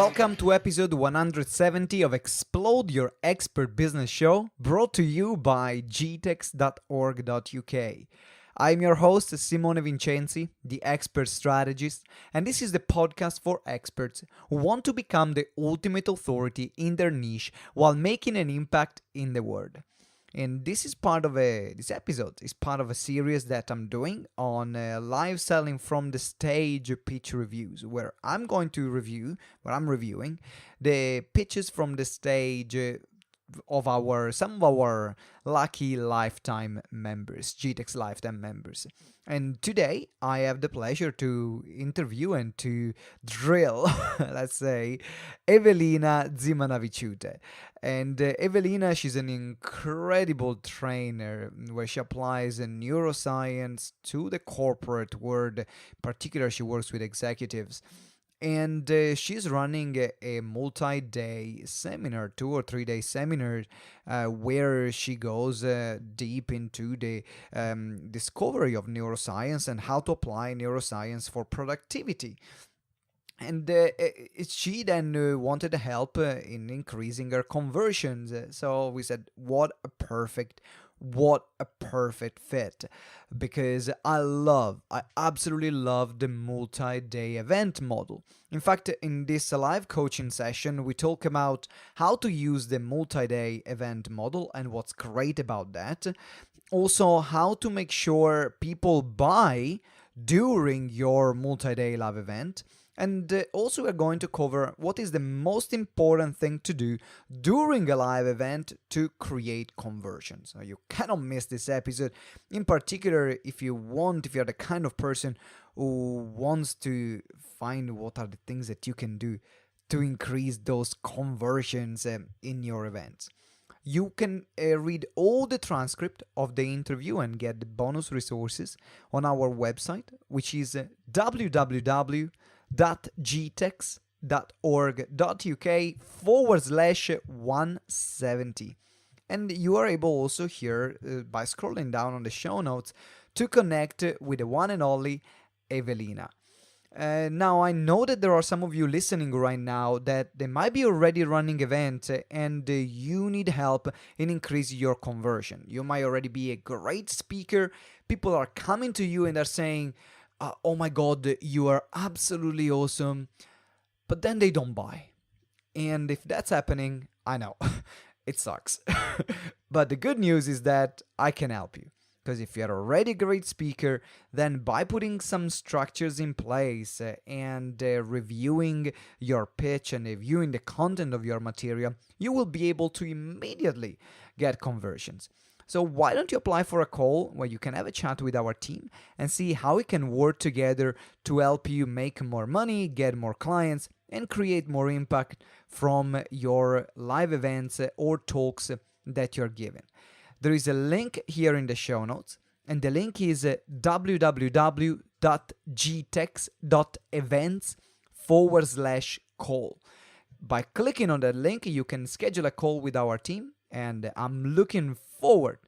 Welcome to episode 170 of Explode Your Expert Business Show, brought to you by GTeX.org.uk. I'm your host, Simone Vincenzi, the Experts Strategist, and this is the podcast for experts who want to become the ultimate authority in their niche while making an impact in the world. And this episode is part of a series that I'm doing on live selling from the stage pitch reviews, where I'm reviewing the pitches from the stage of some of our lucky lifetime members, GTeX lifetime members. And today I have the pleasure to interview and to drill, let's say, Evelina Dzimanaviciute. And Evelina, she's an incredible trainer where she applies neuroscience to the corporate world. In particular, she works with executives. And she's running a multi-day seminar, 2 or 3 day seminar, where she goes deep into the discovery of neuroscience and how to apply neuroscience for productivity. And she then wanted help in increasing her conversions. So we said, what a perfect fit, because I absolutely love the multi-day event model. In fact, in this live coaching session, we talk about how to use the multi-day event model and what's great about that. Also, how to make sure people buy during your multi-day live event. And also we're going to cover what is the most important thing to do during a live event to create conversions. So you cannot miss this episode. In particular, if you're the kind of person who wants to find what are the things that you can do to increase those conversions in your events. You can read all the transcript of the interview and get the bonus resources on our website, which is www.gtex.org.uk/170. And you are able also here, by scrolling down on the show notes, to connect with the one and only Evelina. Now, I know that there are some of you listening right now that they might be already running events and you need help in increasing your conversion. You might already be a great speaker. People are coming to you and they're saying, oh my God, you are absolutely awesome. But then they don't buy. And if that's happening, I know, it sucks. But the good news is that I can help you. Because if you're already a great speaker, then by putting some structures in place and reviewing your pitch and reviewing the content of your material, you will be able to immediately get conversions. So why don't you apply for a call where you can have a chat with our team and see how we can work together to help you make more money, get more clients, and create more impact from your live events or talks that you're giving. There is a link here in the show notes, and the link is www.gtex.events/call. By clicking on that link, you can schedule a call with our team, and I'm looking forward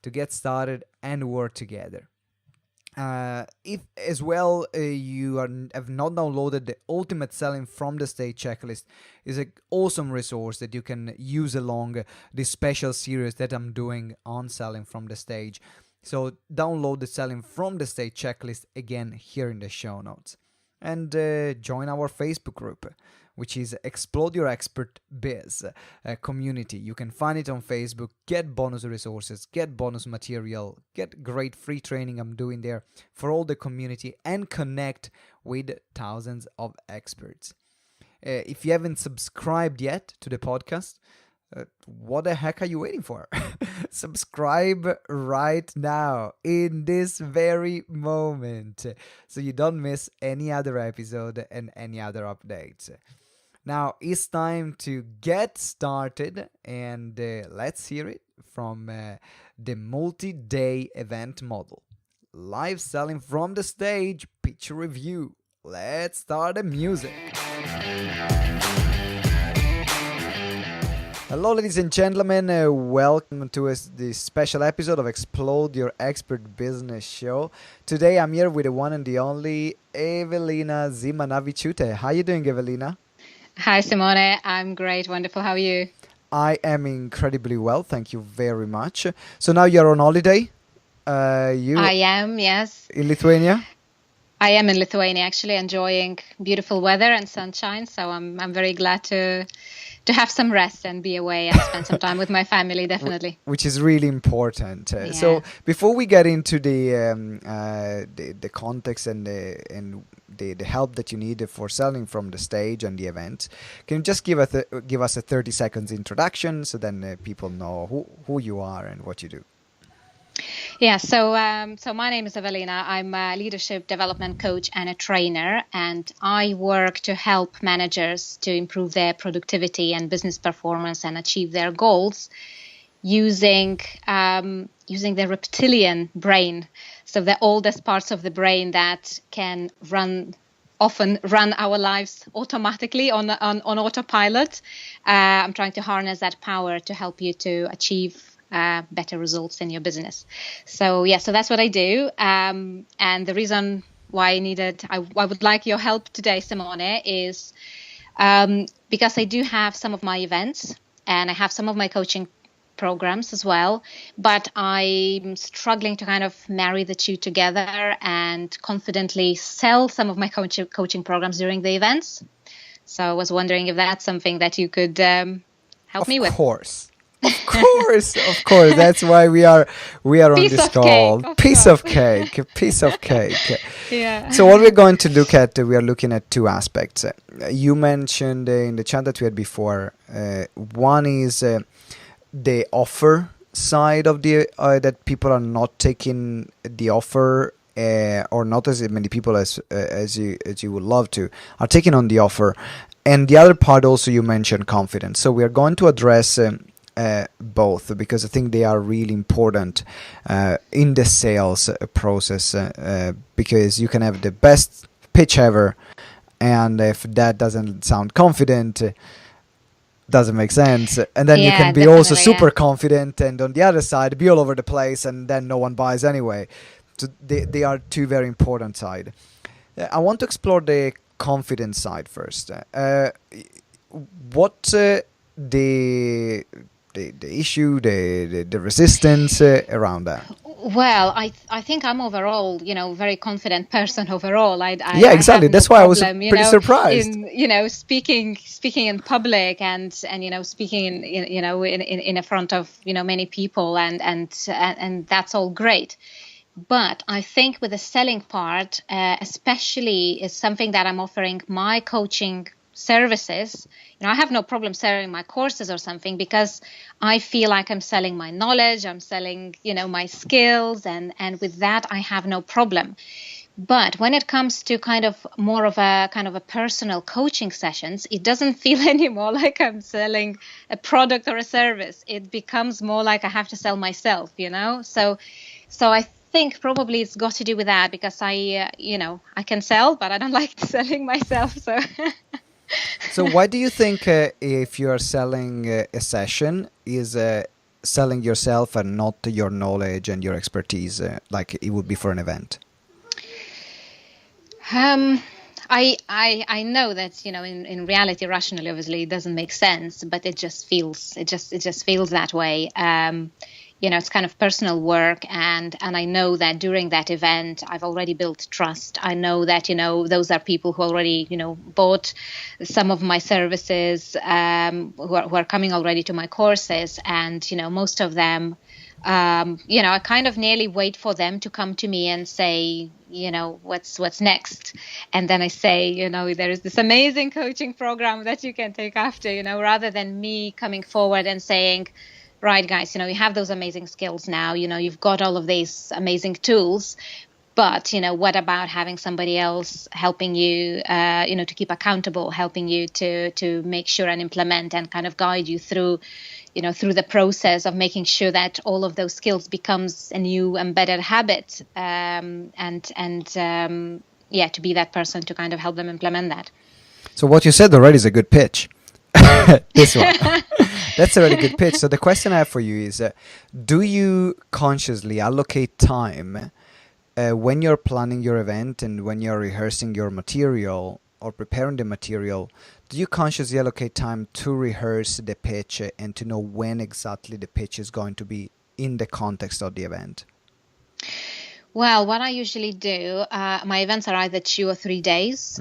to get started and work together. If as well you have not downloaded the Ultimate Selling from the Stage checklist, is an awesome resource that you can use along this special series that I'm doing on selling from the stage. So download the Selling from the Stage checklist again here in the show notes. And join our Facebook group, which is Explode Your Expert Biz community. You can find it on Facebook, get bonus resources, get bonus material, get great free training I'm doing there for all the community, and connect with thousands of experts. If you haven't subscribed yet to the podcast, what the heck are you waiting for? Subscribe right now in this very moment so you don't miss any other episode and any other updates. Now it's time to get started, and let's hear it from the multi-day event model. Live selling from the stage, pitch review. Let's start the music. Hello, ladies and gentlemen. Welcome to this special episode of Explode Your Expert Business Show. Today, I'm here with the one and the only Evelina Dzimanaviciute. How are you doing, Evelina? Hi, Simone. I'm great. Wonderful. How are you? I am incredibly well, thank you very much. So now you're on holiday. You I am, yes. in Lithuania? I am in Lithuania, actually enjoying beautiful weather and sunshine. So I'm very glad to have some rest and be away and spend some time with my family, definitely. Which is really important. So Yeah. before we get into the context and the help that you need for selling from the stage and the event, can you just give us a 30 seconds introduction so then people know who you are and what you do? Yeah, so my name is Evelina. I'm a leadership development coach and a trainer, and I work to help managers to improve their productivity and business performance and achieve their goals using using the reptilian brain, so the oldest parts of the brain that can often run our lives automatically on autopilot. I'm trying to harness that power to help you to achieve better results in your business. So yeah, so that's what I do. And the reason why I would like your help today, Simone, is because I do have some of my events and I have some of my coaching programs as well, but I'm struggling to kind of marry the two together and confidently sell some of my coaching programs during the events. So I was wondering if that's something that you could help Of me with. course. Of course, of course. That's why we are on Piece this of cake, call. of Piece course. of cake, a piece of cake. So what Yeah. we're going to look at, we are looking at two aspects. You mentioned in the chat that we had before. One is the offer side of the that people are not taking the offer. Or not as many people as you would love to are taking on the offer, and the other part also you mentioned confidence. So we are going to address both because I think they are really important in the sales process because you can have the best pitch ever, and if that doesn't sound confident, doesn't make sense. And then you can Yeah, be also definitely. Yeah. super confident, and on the other side, be all over the place, and then no one buys anyway. So they are two very important side. I want to explore the confidence side first. What the issue, the resistance around that? Well, I think I'm overall, very confident person overall. Yeah, I have exactly. no That's why I was problem, pretty surprised. in, speaking in public and, speaking in a front of, many people and that's all great. But I think with the selling part, especially is something that I'm offering my coaching services. I have no problem selling my courses or something because I feel like I'm selling my knowledge, I'm selling, my skills, and with that I have no problem. But when it comes to kind of more of a kind of a personal coaching sessions, it doesn't feel anymore like I'm selling a product or a service. It becomes more like I have to sell myself. So I think probably it's got to do with that because I can sell, but I don't like selling myself. So So why do you think if you are selling a session is selling yourself and not your knowledge and your expertise like it would be for an event? Um, I know that in reality, rationally, obviously, it doesn't make sense, but it just feels that way. It's kind of personal work, and I know that during that event, I've already built trust. I know that those are people who already bought some of my services, who are coming already to my courses, and most of them. I kind of nearly wait for them to come to me and say, what's next. And then I say, there is this amazing coaching program that you can take after, rather than me coming forward and saying, right, guys, you have those amazing skills now, you've got all of these amazing tools. But what about having somebody else helping you, to keep accountable, helping you to make sure and implement and kind of guide you through, through the process of making sure that all of those skills becomes a new embedded habit, and yeah, to be that person to kind of help them implement that. So what you said already is a good pitch. This one. That's a really good pitch. So the question I have for you is, do you consciously allocate time when you're planning your event and when you're rehearsing your material or preparing the material do you consciously allocate time to rehearse the pitch and to know when exactly the pitch is going to be in the context of the event? Well, what I usually do, my events are either 2 or 3 days.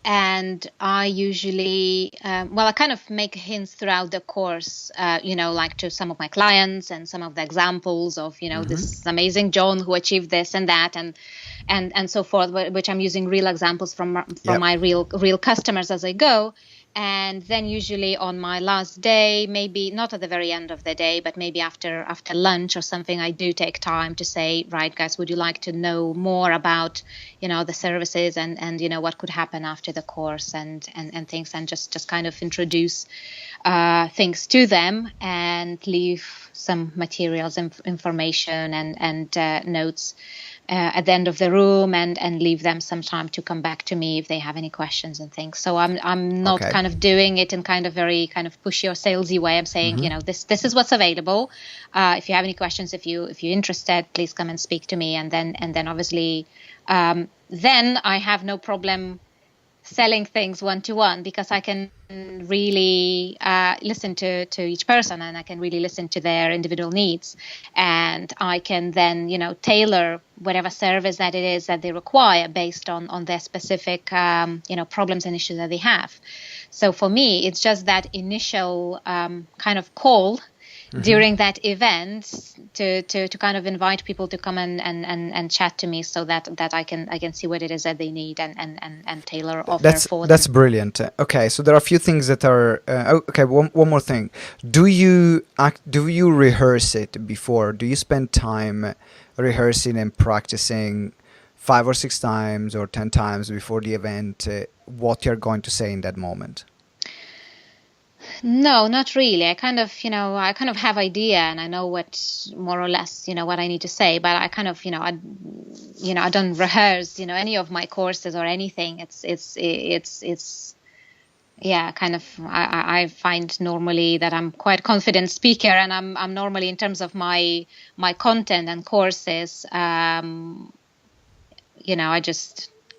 And I usually, I kind of make hints throughout the course, like to some of my clients and some of the examples of, this amazing John who achieved this and that and so forth, which I'm using real examples from my real customers as I go. And then usually on my last day, maybe not at the very end of the day, but maybe after lunch or something, I do take time to say, right, guys, would you like to know more about, the services and what could happen after the course and things, and just kind of introduce things to them and leave some materials and information and notes at the end of the room and leave them some time to come back to me if they have any questions and things. So I'm not kind of doing it in kind of very kind of pushy or salesy way. I'm saying, this is what's available. If you have any questions, if you're interested, please come and speak to me. And then obviously, then I have no problem selling things one-to-one, because I can really listen to each person, and I can really listen to their individual needs, and I can then tailor whatever service that it is that they require based on their specific problems and issues that they have. So for me, it's just that initial kind of call during that event to kind of invite people to come and chat to me, so that I can see what it is that they need and tailor offer for them. That's brilliant. Okay, so there are a few things that are one more thing. Do you rehearse it before? Do you spend time rehearsing and practicing 5 or 6 times or 10 times before the event what you're going to say in that moment? No, not really. I kind of have idea, and I know what more or less, what I need to say, but I kind of, I don't rehearse, any of my courses or anything. It's kind of, I find normally that I'm quite a confident speaker, and I'm normally, in terms of my content and courses,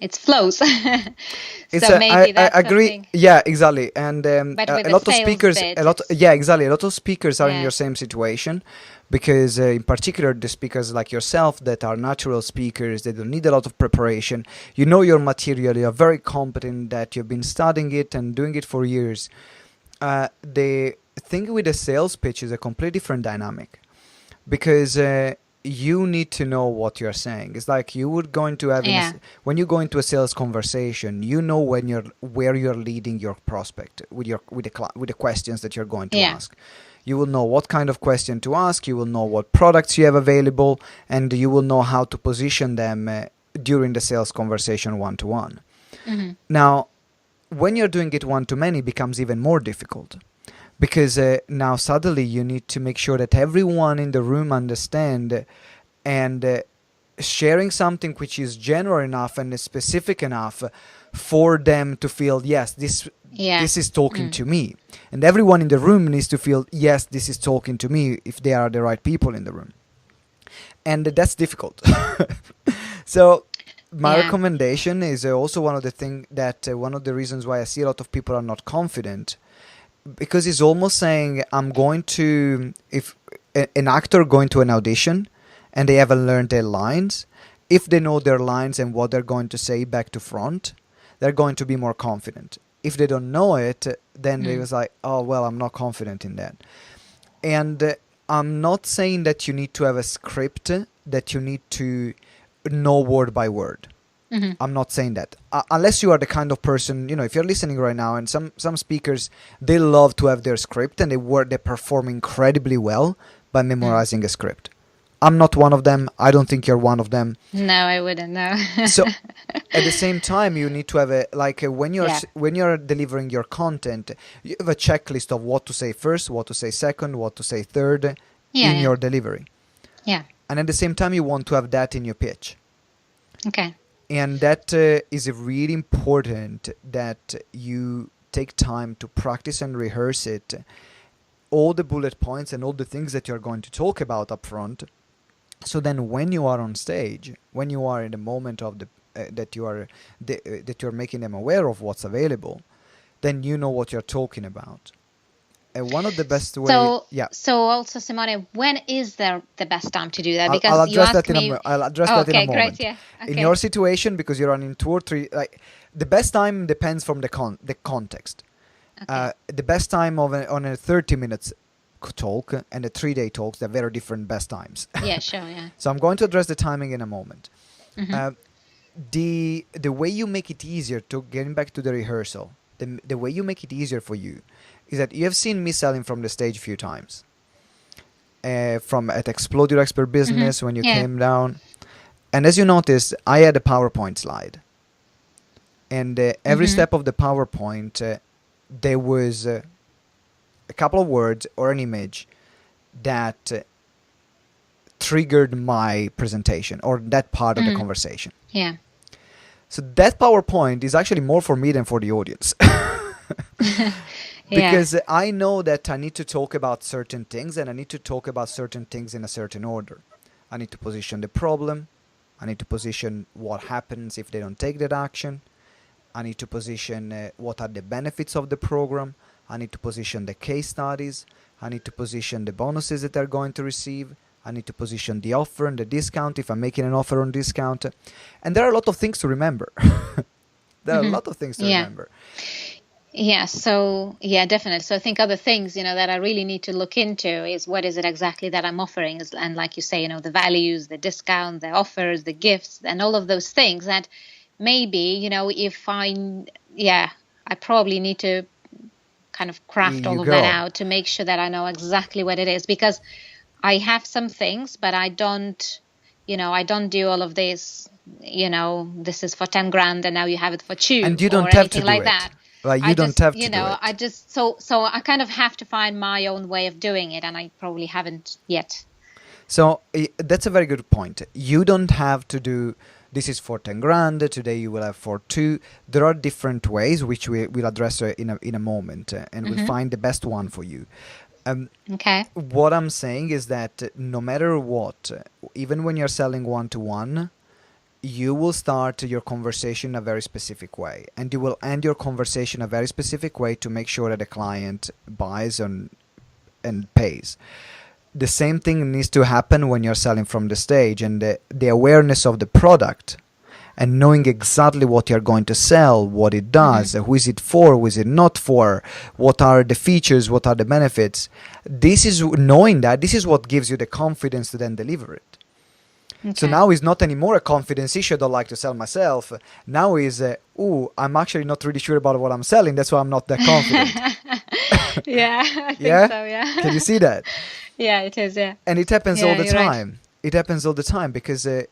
it flows. Maybe that's I agree. something. Yeah, exactly. And But a with the lot of sales speakers, bit, exactly. A lot of speakers are in Yeah. your same situation, because in particular the speakers like yourself that are natural speakers, they don't need a lot of preparation. You know your material. You're very competent. That you've been studying it and doing it for years. The thing with a sales pitch is a completely different dynamic, because you need to know what you're saying. It's like you would going to have when you go into a sales conversation, where you're leading your prospect with the questions that you're going to ask. You will know what kind of question to ask. You will know what products you have available, and you will know how to position them during the sales conversation one-to-one. Now, when you're doing it one-to-many, it becomes even more difficult, because now suddenly you need to make sure that everyone in the room understand, and sharing something which is general enough and specific enough for them to feel, yes, this is talking to me, and everyone in the room needs to feel, yes, this is talking to me, if they are the right people in the room, and that's difficult. So my recommendation is also one of the reasons why I see a lot of people are not confident, because it's almost saying, if an actor going to an audition and they haven't learned their lines, if they know their lines and what they're going to say back to front, they're going to be more confident. If they don't know it, then they was like, oh, well, I'm not confident in that. And I'm not saying that you need to have a script that you need to know word by word. I'm not saying that. Unless you are the kind of person, if you're listening right now, and some speakers, they love to have their script, and they perform incredibly well by memorizing a script. I'm not one of them. I don't think you're one of them. No, I wouldn't know. So at the same time, you need to have when you're delivering your content, you have a checklist of what to say first, what to say second, what to say third in your delivery. Yeah. And at the same time, you want to have that in your pitch. Okay. And that is really important, that you take time to practice and rehearse it, all the bullet points and all the things that you're going to talk about up front. So then when you are on stage, when you are in the moment of that you're making them aware of what's available, then you know what you're talking about. And one of the best way, So, yeah, so also, Simone, when is the best time to do that? I'll Because you address that asked in me. I'll address Oh, that in a okay, great. moment. Yeah. In your Okay. situation, because you're running 2 or 3, like the best time depends from the context. Okay. The best time on a 30 minutes talk and a 3-day talk, they're very different best times. Yeah. Sure. Yeah. So I'm going to address the timing in a moment. Mm-hmm. Uh, the way you make it easier to getting back to the rehearsal, the way you make it easier for you is that you have seen me selling from the stage a few times. From at Explode Your Expert Mm-hmm. Business when you Yeah. came down, and as you noticed, I had a PowerPoint slide, and every Mm-hmm. step of the PowerPoint, there was a couple of words or an image that triggered my presentation or that part of the Mm-hmm. conversation. Yeah. So that PowerPoint is actually more for me than for the audience. Yeah. Because I know that I need to talk about certain things, and I need to talk about certain things in a certain order. I need to position the problem. I need to position what happens if they don't take that action. I need to position what are the benefits of the program. I need to position the case studies. I need to position the bonuses that they're going to receive. I need to position the offer and the discount if I'm making an offer on discount. And there are a lot of things to remember. There are a Mm-hmm. lot of things to Yeah. remember. Yeah, so yeah, definitely. So I think other things, that I really need to look into is what is it exactly that I'm offering, and like you say, the values, the discount, the offers, the gifts, and all of those things that maybe, if yeah, I probably need to kind of Here craft you all of that go. out to make sure that I know exactly what it is, because I have some things, but I don't do all of this, this is for 10 grand and now you have it for And two you or don't have to anything do like it. that. Like, I you don't just, have to do it. so I kind of have to find my own way of doing it, and I probably haven't yet. So that's a very good point. You don't have to do this is for 10 grand, today you will have for 2. There are different ways which we will address in a moment, and we'll Mm-hmm. find the best one for you. Um, Okay. what I'm saying is that no matter what, even when you're selling one to one, you will start your conversation in a very specific way, and you will end your conversation a very specific way to make sure that the client buys and pays. The same thing needs to happen when you're selling from the stage, and the awareness of the product and knowing exactly what you're going to sell, what it Mm-hmm. does, who is it for, who is it not for, what are the features, what are the benefits. This is knowing that this is what gives you the confidence to then deliver it. So Okay. now it's not anymore a confidence issue. I don't like to sell myself. Now is, I'm actually not really sure about what I'm selling. That's why I'm not that confident. Yeah, I think Yeah? so. Yeah. Can you see that? Yeah, it is. Yeah. And it happens all Yeah, the you're right. time. It happens all the time because the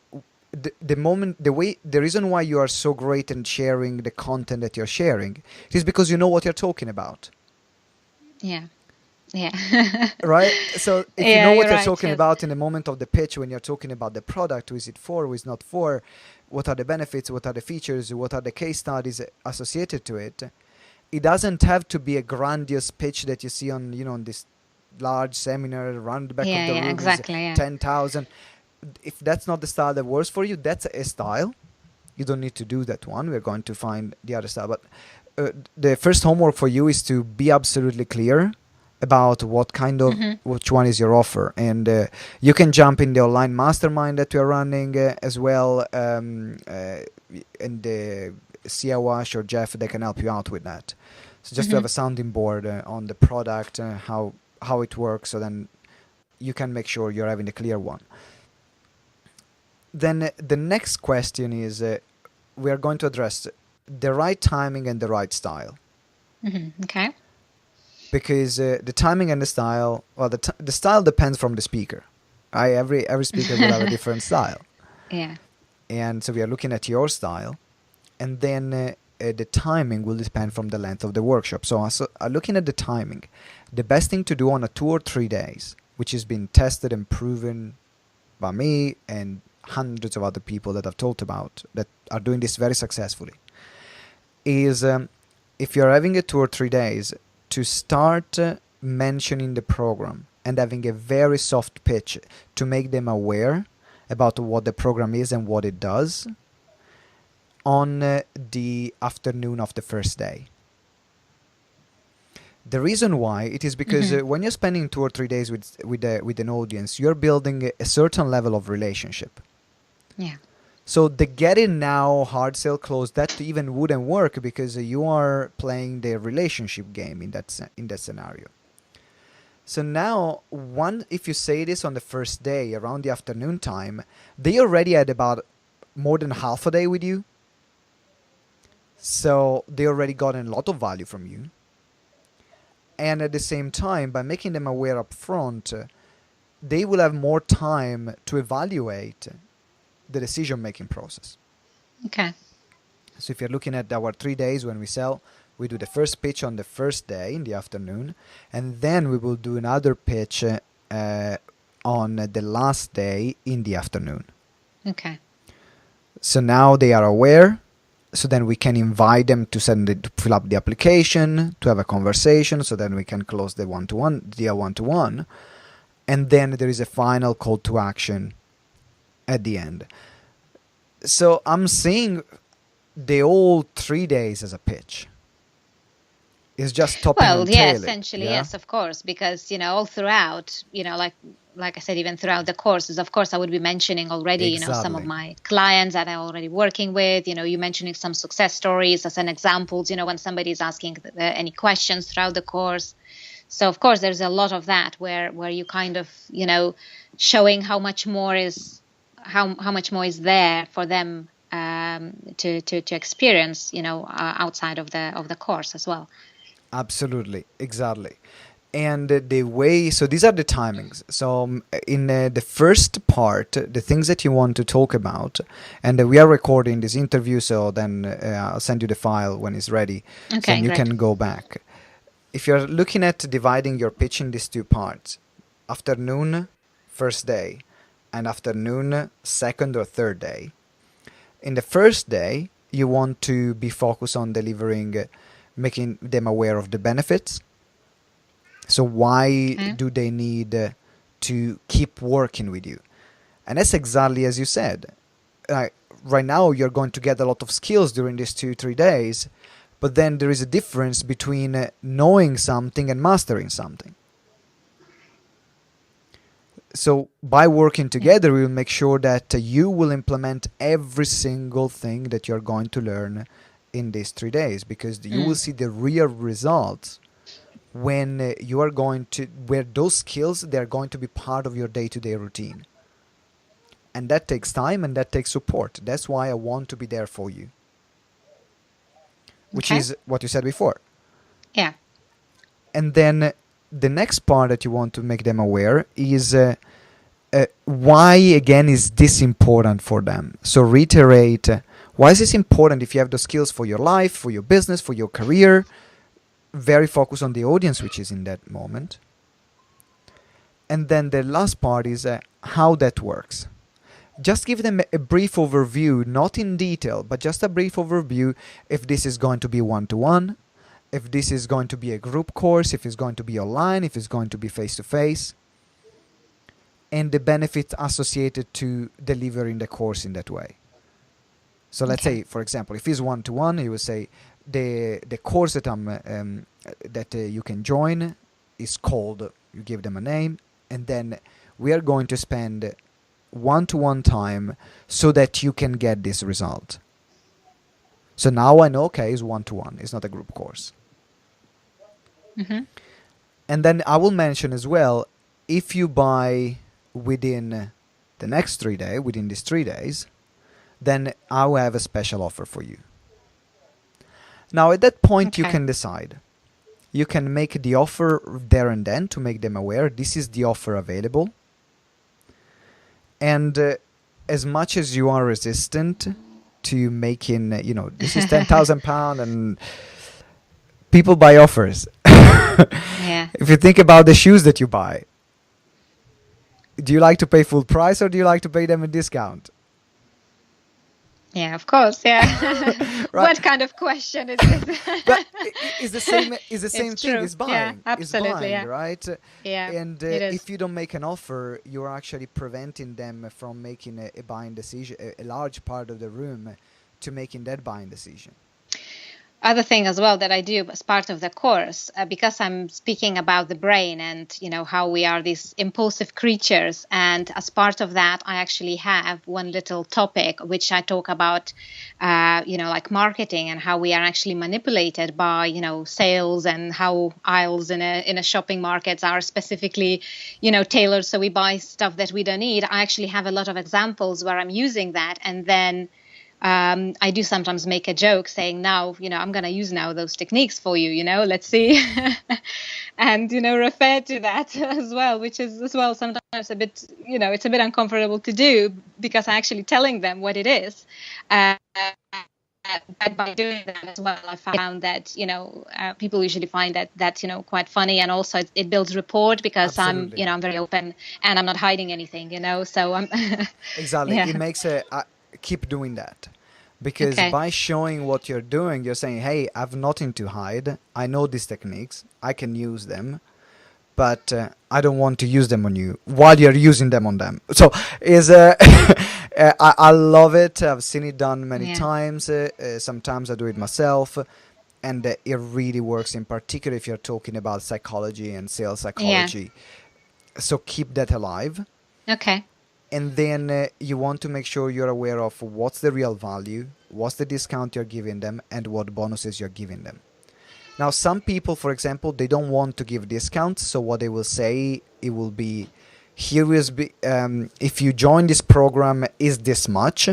reason why you are so great in sharing the content that you're sharing is because you know what you're talking about. Yeah. Yeah. Right? So if you know Yeah, what you're you're right. talking Yes. about in the moment of the pitch, when you're talking about the product, who is it for, who is not for, what are the benefits, what are the features, what are the case studies associated to it, it doesn't have to be a grandiose pitch that you see on this large seminar around the back of Yeah, the yeah, room is exactly. Yeah. 10,000. If that's not the style that works for you, that's a style. You don't need to do that one. We're going to find the other style. But the first homework for you is to be absolutely clear about Mm-hmm. which one is your offer, and you can jump in the online mastermind that we're running as well, and Siawash or Jeff, they can help you out with that. So just to Mm-hmm. have a sounding board on the product, how it works, so then you can make sure you're having a clear one. Then the next question is we are going to address the right timing and the right style, Mm-hmm. Okay. because the timing and the style, well, the style depends from the speaker. Every speaker will have a different style, Yeah. and so we are looking at your style, and then the timing will depend from the length of the workshop. So, looking at the timing, the best thing to do on a 2 or 3 days, which has been tested and proven by me and hundreds of other people that I've talked about that are doing this very successfully, is if you're having a 2 or 3 days, to start mentioning the program and having a very soft pitch to make them aware about what the program is and what it does on the afternoon of the first day. The reason why it is because when you're spending 2 or 3 days with an audience, you're building a certain level of relationship. Yeah. So the get in now hard sell close, that even wouldn't work because you are playing the relationship game in that scenario. So now, if you say this on the first day around the afternoon time, they already had about more than half a day with you. So they already gotten a lot of value from you. And at the same time, by making them aware up front, they will have more time to evaluate the decision-making process. Okay. So if you're looking at our 3 days when we sell, we do the first pitch on the first day in the afternoon, and then we will do another pitch on the last day in the afternoon. Okay. So now they are aware. So then we can invite them to fill up the application, to have a conversation. So then we can close the one-to-one, and then there is a final call to action at the end. So I'm seeing the whole 3 days as a pitch. It's just topping and tailing. Essentially, yes, of course, because all throughout, like I said, even throughout the courses, of course, I would be mentioning already, some of my clients that I'm already working with. You mentioning some success stories as an examples. when somebody is asking any questions throughout the course. So of course, there's a lot of that where you kind of showing how much more is there for them to experience, outside of the course as well. Absolutely, exactly. And the way, so these are the timings. So in the first part, the things that you want to talk about, and we are recording this interview, so then I'll send you the file when it's ready. Okay, so you great. can go back. If you're looking at dividing your pitch in these two parts, afternoon, first day, and afternoon, second or third day. In the first day, you want to be focused on delivering, making them aware of the benefits. So why do they need to keep working with you? And that's exactly as you said. Right now, you're going to get a lot of skills during these 2-3 days, but then there is a difference between knowing something and mastering something. So by working together, we will make sure that you will implement every single thing that you're going to learn in these 3 days, because you will see the real results when you are going to, where those skills, they're going to be part of your day-to-day routine. And that takes time and that takes support. That's why I want to be there for you. Which is what you said before. Yeah. And then the next part that you want to make them aware is why, again, is this important for them? So reiterate, why is this important if you have the skills for your life, for your business, for your career? Very focused on the audience which is in that moment. And then the last part is how that works. Just give them a brief overview, not in detail, but just a brief overview if this is going to be one-to-one, if this is going to be a group course, if it's going to be online, if it's going to be face-to-face, and the benefits associated to delivering the course in that way. So let's say, for example, if it's one-to-one, you will say the course that that you can join is called, you give them a name, and then we are going to spend one-to-one time so that you can get this result. So now I know, okay, it's one-to-one, it's not a group course. And then I will mention as well, if you buy within the next 3 days, within these 3 days, then I will have a special offer for you. Now at that point you can decide. You can make the offer there and then to make them aware this is the offer available. And as much as you are resistant to making, this is £10,000 and people buy offers. If you think about the shoes that you buy, do you like to pay full price or do you like to pay them a discount? Yeah, of course. Yeah. Right. What kind of question is this? But it's the same. It's the same thing. True. It's buying. Yeah, absolutely. It's buying, yeah. right? Yeah. And if you don't make an offer, you're actually preventing them from making a buying decision. A large part of the room to making that buying decision. other thing as well that I do as part of the course, because I'm speaking about the brain and how we are these impulsive creatures, and as part of that, I actually have one little topic which I talk about, like marketing and how we are actually manipulated by sales, and how aisles in a shopping markets are specifically tailored so we buy stuff that we don't need. I actually have a lot of examples where I'm using that, and then I do sometimes make a joke saying, now, I'm going to use now those techniques for you, let's see. And, refer to that as well, which is as well sometimes a bit, it's a bit uncomfortable to do because I'm actually telling them what it is. But by doing that as well, I found that, people usually find that quite funny. And also it builds rapport because Absolutely. I'm very open and I'm not hiding anything, so I'm, Exactly. yeah. It makes a keep doing that. Because Okay. by showing what you're doing, you're saying, "Hey, I've nothing to hide. I know these techniques. I can use them, but I don't want to use them on you while you're using them on them." So, is I love it. I've seen it done many Yeah. times. Sometimes I do it myself, and it really works. In particular, if you're talking about psychology and sales Yeah. psychology, so keep that alive. Okay. And then you want to make sure you're aware of what's the real value, what's the discount you're giving them, and what bonuses you're giving them. Now, some people, for example, they don't want to give discounts, so what they will say, it will be, here is if you join this program is this much,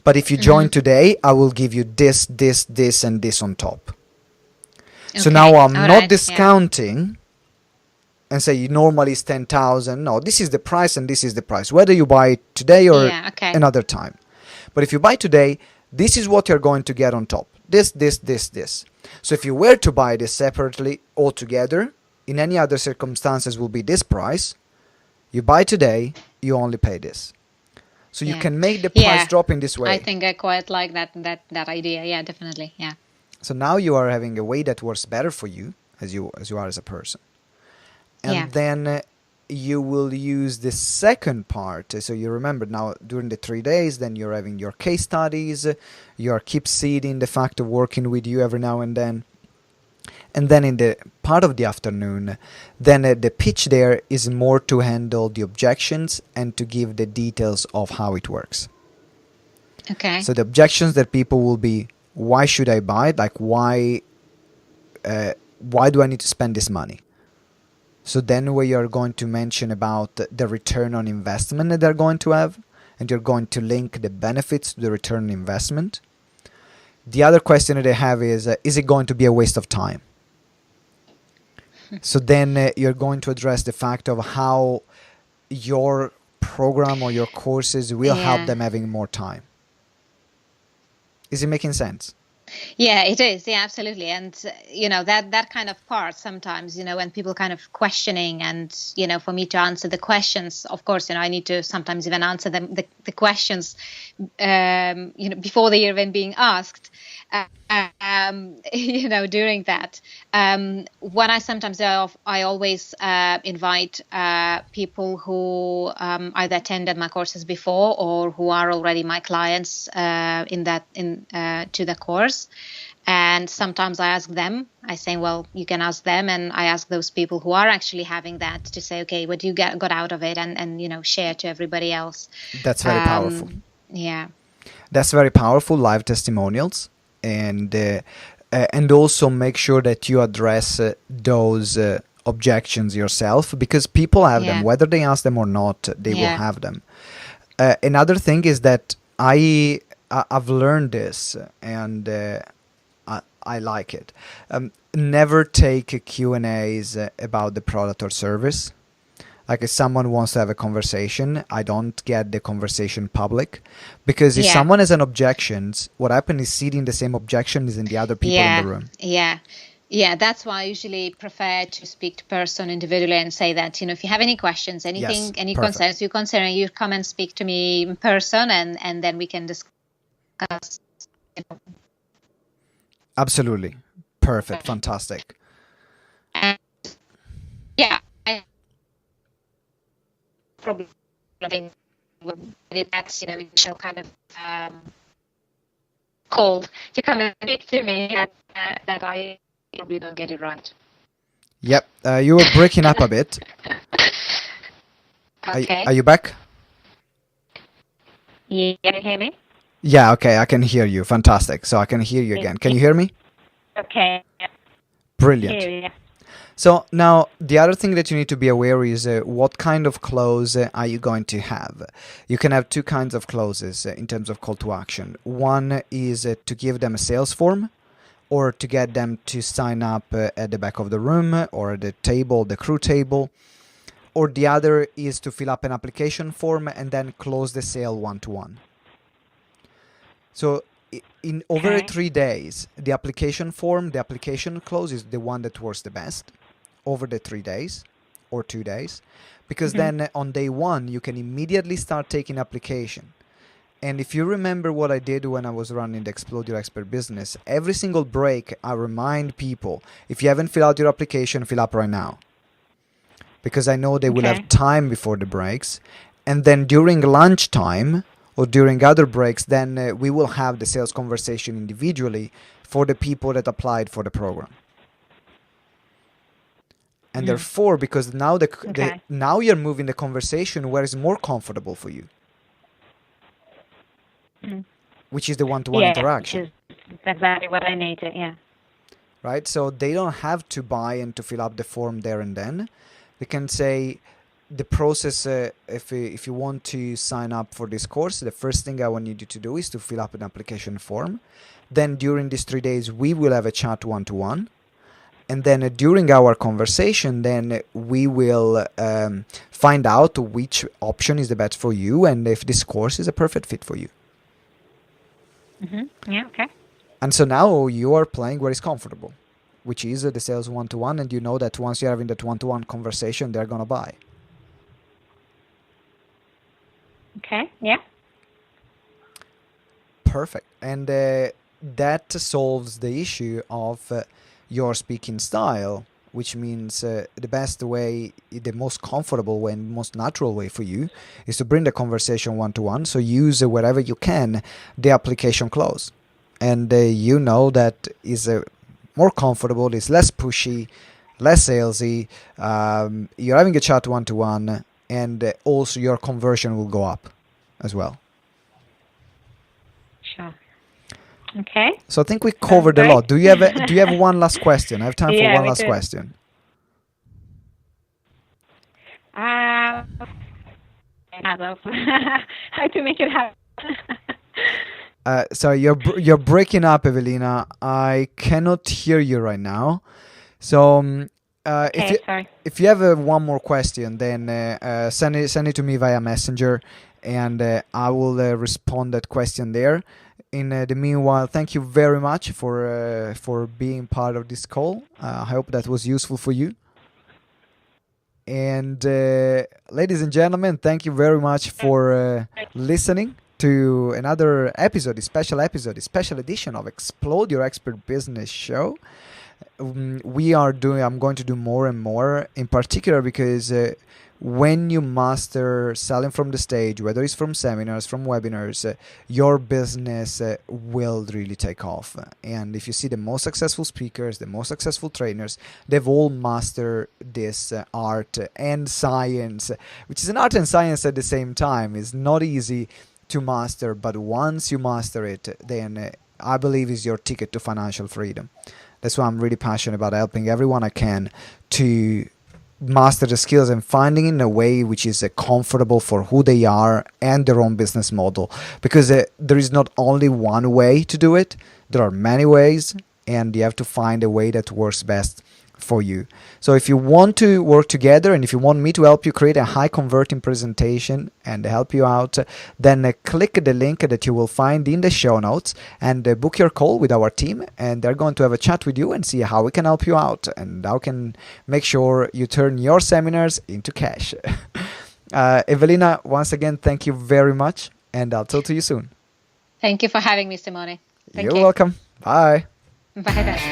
but if you join Mm-hmm. today, I will give you this, this, this, and this on top. So now Okay. I'm All not right. Yeah. discounting and say normally it's 10,000. No, this is the price and this is the price, whether you buy it today or Yeah. Okay. another time. But if you buy today, this is what you're going to get on top. This. So if you were to buy this separately or together, in any other circumstances will be this price. You buy today, you only pay this. So you Yeah. can make the price Yeah. drop in this I way. think I quite like that idea. Yeah, definitely. Yeah. So now you are having a way that works better for you as you are as a person. Yeah. And then you will use the second part. So you remember now during the 3 days, then you're having your case studies, you're keep seeding the fact of working with you every now and then. And then in the part of the afternoon, then the pitch there is more to handle the objections and to give the details of how it works. Okay. So the objections that people will be, why should I buy it? Like why do I need to spend this money? So then we are going to mention about the return on investment that they're going to have, and you're going to link the benefits to the return on investment. The other question that I have is it going to be a waste of time? So then you're going to address the fact of how your program or your courses will help Yeah. them having more time. Is it making sense? Yeah, it is. Yeah, absolutely. And that kind of part sometimes, when people kind of questioning, and for me to answer the questions, of course, I need to sometimes even answer them the questions, before they are even being asked. During that, when I sometimes I always invite people who either attended my courses before or who are already my clients to the course. And sometimes I ask them, I say, well, you can ask them. And I ask those people who are actually having that to say, okay, what you got out of it, and share to everybody else. That's very powerful. Yeah. That's very powerful, live testimonials. And also make sure that you address those objections yourself, because people have them, Yeah. whether they ask them or not, they will Yeah. have them. Another thing is that I've learned this, and I like it. Never take Q&As about the product or service. Like if someone wants to have a conversation, I don't get the conversation public, because if Yeah. someone has an objections, what happens is seeding the same objections in the other people in the room. Yeah, that's why I usually prefer to speak to person individually and say that, if you have any questions, anything, Yes, any perfect. concerns, you come and speak to me in person, and then we can discuss. Absolutely. Perfect. Fantastic. And yeah, I probably think that's, initial kind of cold. You come and speak to me that I probably don't get it right. Yep, you were breaking up a bit. Okay. Are you back? Yeah, can you hear me? Yeah, okay, I can hear you. Fantastic. So I can hear you again. Can you hear me? Okay. Brilliant. Hear you. So now the other thing that you need to be aware is what kind of clause are you going to have. You can have two kinds of clauses in terms of call to action. One is to give them a sales form, or to get them to sign up at the back of the room or at the table, the crew table. Or the other is to fill up an application form and then close the sale one-to-one. So in over 3 days, the application form, the application close is the one that works the best over the 3 days or 2 days, because then on day one you can immediately start taking application. And if you remember what I did when I was running the Explode Your Expert business, every single break I remind people, if you haven't filled out your application, fill up right now, because I know they will have time before the breaks. And then during lunchtime or during other breaks, then we will have the sales conversation individually for the people that applied for the program. And therefore, because now now you're moving the conversation where it's more comfortable for you, which is the one-to-one interaction. Which is exactly what I needed. Yeah. Right? So they don't have to buy and to fill up the form there and then. They can say the process, if you want to sign up for this course, the first thing I want you to do is to fill up an application form. Then during these 3 days, we will have a chat one-to-one. And then during our conversation, then we will find out which option is the best for you and if this course is a perfect fit for you. Yeah, okay. And so now you are playing where it's comfortable, which is the sales one-to-one, and you know that once you're having that one-to-one conversation, they're going to buy. Okay, yeah. Perfect. And that solves the issue of your speaking style, which means the best way, the most comfortable way, and most natural way for you is to bring the conversation one-to-one. So use wherever you can the application close. And you know that is more comfortable, it's less pushy, less salesy. You're having a chat one-to-one, and also your conversion will go up as well. Sure. Okay. So I think we covered a lot. Do you have one last question? I have time for one last question. How to make it happen? So you're breaking up, Evelina. I cannot hear you right now. So if you have one more question, then send it to me via Messenger, and I will respond that question there. In the meanwhile, thank you very much for being part of this call. I hope that was useful for you. And ladies and gentlemen, thank you very much for listening to another episode, a special edition of Explode Your Expert Business Show. I'm going to do more and more, in particular because when you master selling from the stage, whether it's from seminars, from webinars, your business will really take off. And if you see the most successful speakers, the most successful trainers, they've all mastered this art and science, which is an art and science at the same time. It's not easy to master, but once you master it, then I believe is your ticket to financial freedom. That's why I'm really passionate about helping everyone I can to master the skills and finding in a way which is comfortable for who they are and their own business model, because there is not only one way to do it. There are many ways, and you have to find a way that works best for you. So if you want to work together, and if you want me to help you create a high converting presentation and help you out, then click the link that you will find in the show notes and book your call with our team, and they're going to have a chat with you and see how we can help you out and how we can make sure you turn your seminars into cash. Evelina, once again, thank you very much, and I'll talk to you soon. Thank you for having me, Simone. You're welcome. Bye. Bye.